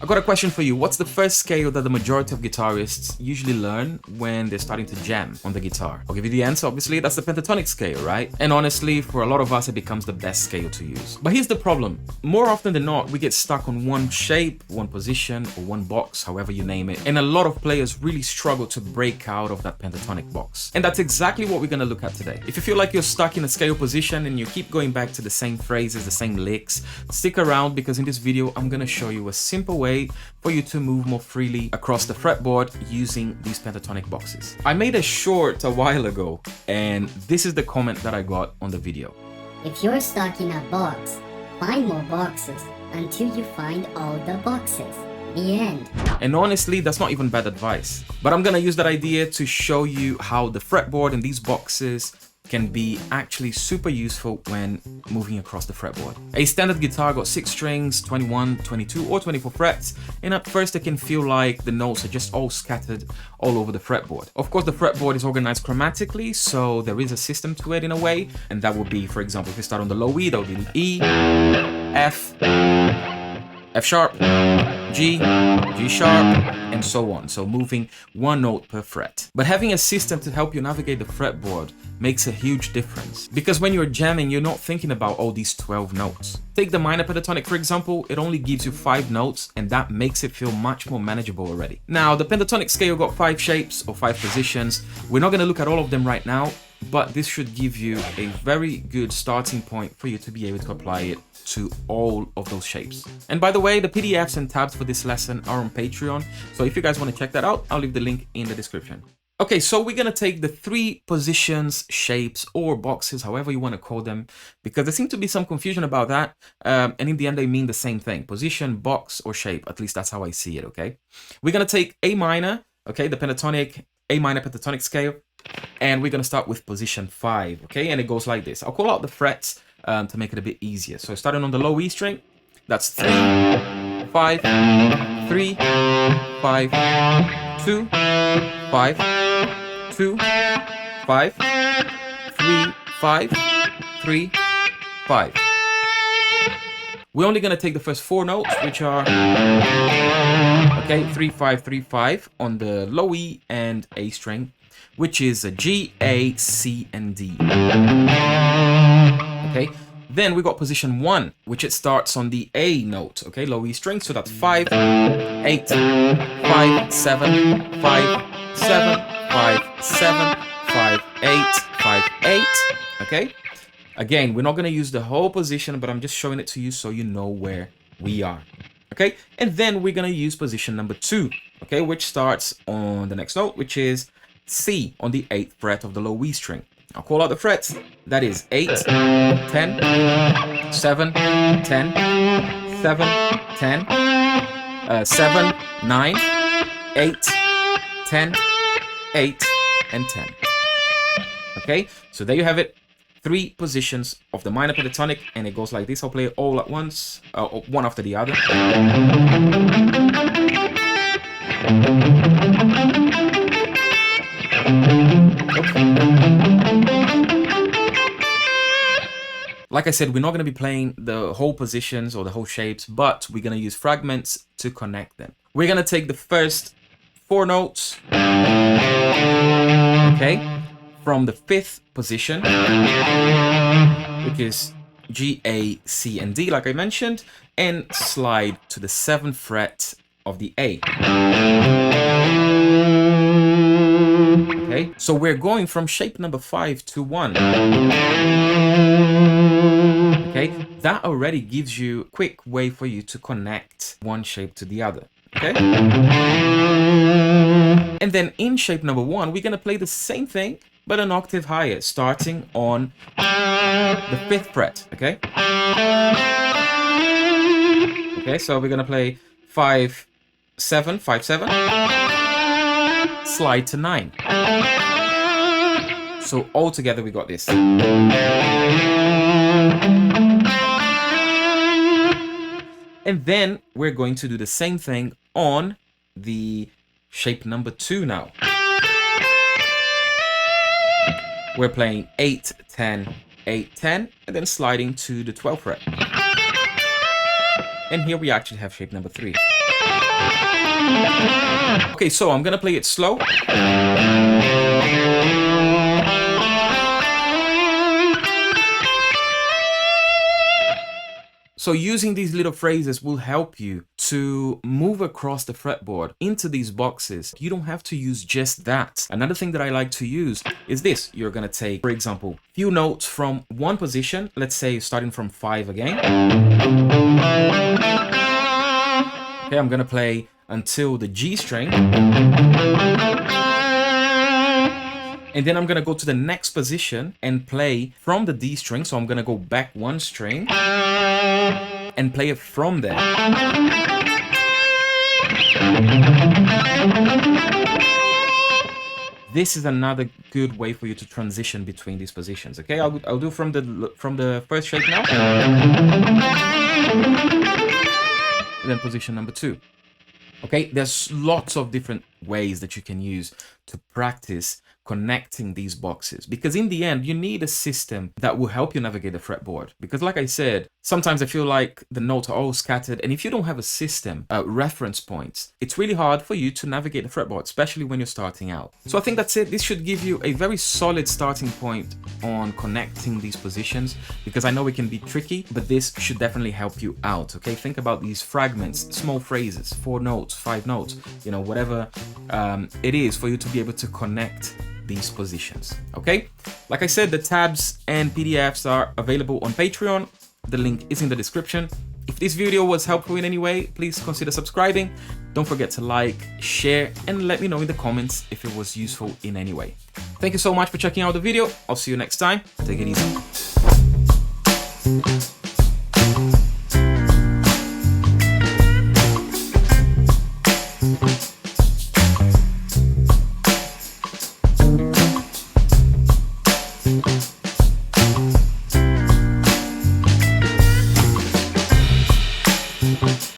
I got a question for you. What's the first scale that the majority of guitarists usually learn when they're starting to jam on the guitar? I'll give you the answer. Obviously, that's the pentatonic scale, right? And honestly, for a lot of us, it becomes the best scale to use. But here's the problem. More often than not, we get stuck on one shape, one position, or one box, however you name it. And a lot of players really struggle to break out of that pentatonic box. And that's exactly what we're going to look at today. If you feel like you're stuck in a scale position and you keep going back to the same phrases, the same licks, stick around, because in this video, I'm going to show you a simple way for you to move more freely across the fretboard using these pentatonic boxes. I made a short a while ago, and this is the comment that I got on the video. If you're stuck in a box, find more boxes until you find all the boxes. The end. And honestly, that's not even bad advice. But I'm gonna use that idea to show you how the fretboard and these boxes can be actually super useful when moving across the fretboard. A standard guitar got 6 strings, 21, 22 or 24 frets, and at first it can feel like the notes are just all scattered all over the fretboard. Of course, the fretboard is organized chromatically, so there is a system to it in a way, and that would be, for example, if you start on the low E, that would be E, F, F sharp, G, G sharp, and so on. So moving one note per fret. But having a system to help you navigate the fretboard makes a huge difference. Because when you're jamming, you're not thinking about all these 12 notes. Take the minor pentatonic, for example, it only gives you 5 notes, and that makes it feel much more manageable already. Now, the pentatonic scale got 5 shapes or 5 positions. We're not gonna look at all of them right now, but this should give you a very good starting point for you to be able to apply it to all of those shapes. And by the way, the PDFs and tabs for this lesson are on Patreon, so if you guys want to check that out, I'll leave the link in the description. Okay, so we're gonna take the 3 positions, shapes, or boxes, however you want to call them, because there seems to be some confusion about that, and in the end they mean the same thing: position, box, or shape. At least that's how I see it. Okay, we're gonna take A minor, okay, the pentatonic A minor pentatonic scale, and we're gonna start with position 5, okay, and it goes like this. I'll call out the frets to make it a bit easier. So starting on the low E string, that's 3, 5, 3, 5, 2, 5, 2, 5, 3, 5, 3, 5. We're only gonna take the first 4 notes, which are, okay, 3, 5, 3, 5 on the low E and A string, which is a G, A, C, and D. Okay, then we got position 1, which it starts on the A note, okay, low E string, so that's 5, 8, 5, 7, 5, 7, 5, 7, 5, 8, 5, 8, okay? Again, we're not gonna use the whole position, but I'm just showing it to you so you know where we are, okay? And then we're gonna use position number 2, okay, which starts on the next note, which is C on the 8th fret of the low E string. I'll call out the frets. That is 8, 10, 7, 10, 7, 10, 7, 9, 8, 10, 8, and 10. Okay, so there you have it. 3 positions of the minor pentatonic, and it goes like this. I'll play it all at once, one after the other. Like I said, we're not going to be playing the whole positions or the whole shapes, but we're going to use fragments to connect them. We're going to take the first 4 notes, okay, from the 5th position, which is G, A, C, and D, like I mentioned, and slide to the 7th fret of the A. Okay, so we're going from shape number 5 to 1. Okay, that already gives you a quick way for you to connect one shape to the other. Okay, and then in shape number 1, we're gonna play the same thing but an octave higher, starting on the 5th fret. Okay, okay, so we're gonna play 5, 7, 5, 7, slide to 9. So all together we got this. And then we're going to do the same thing on the shape number 2 now. We're playing 8, 10, 8, 10, and then sliding to the 12th fret. And here we actually have shape number 3. Okay, so I'm gonna play it slow. So using these little phrases will help you to move across the fretboard into these boxes. You don't have to use just that. Another thing that I like to use is this. You're gonna take, for example, few notes from one position, let's say starting from 5 again. Okay, I'm gonna play until the G string. And then I'm gonna go to the next position and play from the D string. So I'm gonna go back one string and play it from there. This is another good way for you to transition between these positions. Okay, I'll do from the first shape now. And then position number 2. Okay, there's lots of different ways that you can use to practice connecting these boxes, because in the end you need a system that will help you navigate the fretboard. Because like I said, sometimes I feel like the notes are all scattered, and if you don't have a system, reference points, it's really hard for you to navigate the fretboard, especially when you're starting out. So I think that's it. This should give you a very solid starting point on connecting these positions, because I know it can be tricky, but this should definitely help you out. Okay, think about these fragments, small phrases, 4 notes, 5 notes, you know, whatever it is, for you to be able to connect these positions. Okay, like I said, the tabs and PDFs are available on Patreon. The link is in the description. If this video was helpful in any way, please consider subscribing. Don't forget to like, share, and let me know in the comments if it was useful in any way. Thank you so much for checking out the video. I'll see you next time. Take it easy.